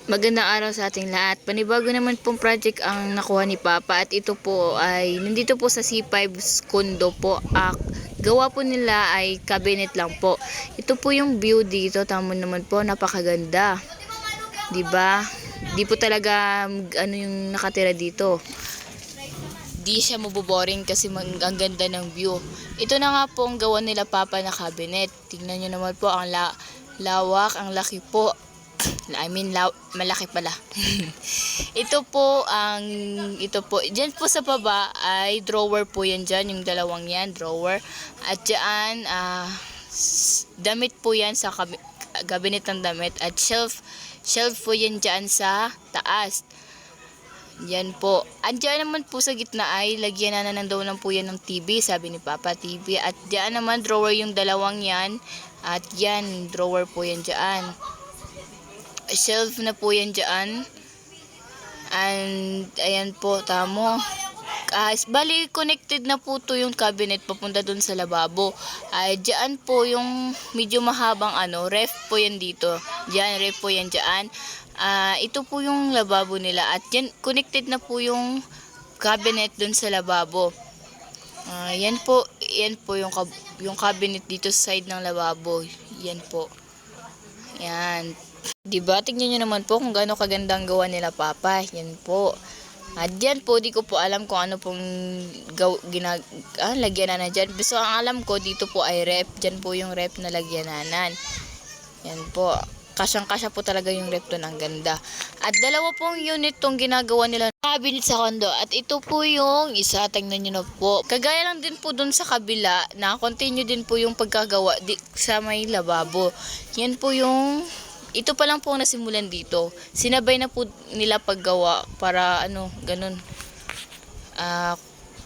Magandang araw sa ating lahat. Panibago naman pong project ang nakuha ni Papa at ito po ay nandito po sa C5 condo po. Gawa po nila ay cabinet lang po. Ito po yung view dito. Tamo naman po, napakaganda. 'Di ba? Di po talaga ano yung nakatira dito. Di siya maboboring kasi ang ganda ng view. Ito na nga po ang gawa nila Papa na cabinet. Tingnan niyo naman po ang lawak, ang laki po. Malaki pala. ito po, dyan po sa baba ay drawer po yan dyan, yung dalawang yan, drawer. At dyan, damit po yan sa cabinet ng damit. At shelf po yan dyan sa taas. Yan po. Andyan naman po sa gitna ay lagyan na daw lang po yan ng TV, sabi ni Papa, TV. At dyan naman drawer yung dalawang yan. At yan, drawer po yan dyan. Shelf na po yan dyan. And ayan po, tamo. Bali connected na po to yung cabinet papunta dun sa lababo. Dyan po yung medyo mahabang ref po yan dito. Dyan, ref po yan dyan. Ito po yung lababo nila. At yan, connected na po yung cabinet dun sa lababo. Yan po yung cabinet dito sa side ng lababo. Yan po. Yan. Diba? Tingnan nyo naman po kung gaano kagandang gawa nila Papa. Yan po. At dyan po, di ko po alam kung ano pong lagyanan na dyan. So, ang alam ko, dito po ay rep. Dyan po yung rep na lagyananan. Yan po. Kasyang-kasya po talaga yung rep doon. Ang ganda. At dalawa pong unit tong ginagawa nila cabinet sa kondo. At ito po yung isa. Tingnan nyo na po. Kagaya lang din po doon sa kabila na continue din po yung pagkagawa sa may lababo. Yan po yung ito pa lang po ang nasimulan dito. Sinabay na po nila paggawa para ganun.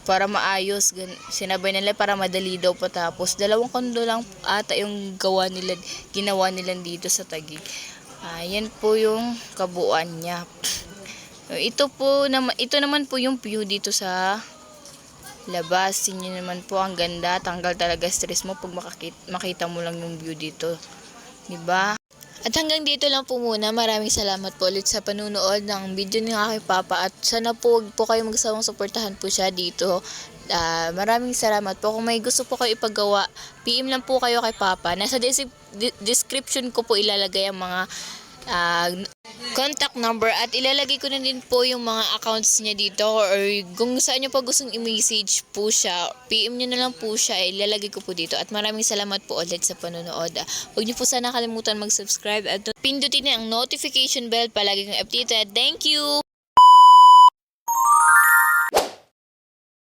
Para maayos. Sinabay nila para madali daw patapos. Dalawang kondo lang ata yung ginawa nila dito sa Taguig. Yan po yung kabuuan niya. Ito naman po yung view dito sa labas. Yun naman po ang ganda. Tanggal talaga stress mo pag makita mo lang yung view dito. Diba? At hanggang dito lang po muna. Maraming salamat po ulit sa panunood ng video ni aking Papa. At sana po kayo magsawang suportahan po siya dito. Maraming salamat po. Kung may gusto po kayo ipagawa, PM lang po kayo kay Papa. Nasa description ko po ilalagay ang mga contact number at ilalagay ko na din po yung mga accounts niya dito, or kung saan nyo pa gustong i-message po siya, PM nyo na lang po siya, ilalagay ko po dito. At maraming salamat po ulit sa panonood. Huwag nyo po sana kalimutan mag-subscribe at pindutin na ang notification bell palagi kang updated. Thank you!